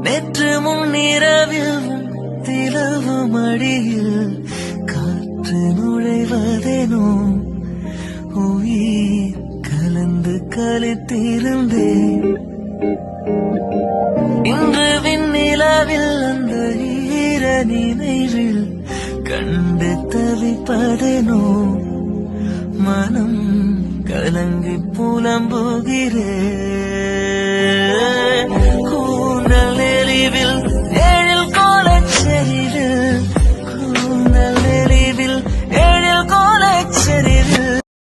நேற்று முன்னிரவில் திலவு மடியில் காற்று நுழைவதேனோ உயிர் கலந்து கலித்திருந்தேன். இன்று விண்ணிலவில் அந்த ஈர நினைவில் கண்டு தவிப்பதேனோ மனம் கலங்கி புலம்புகிறேன்.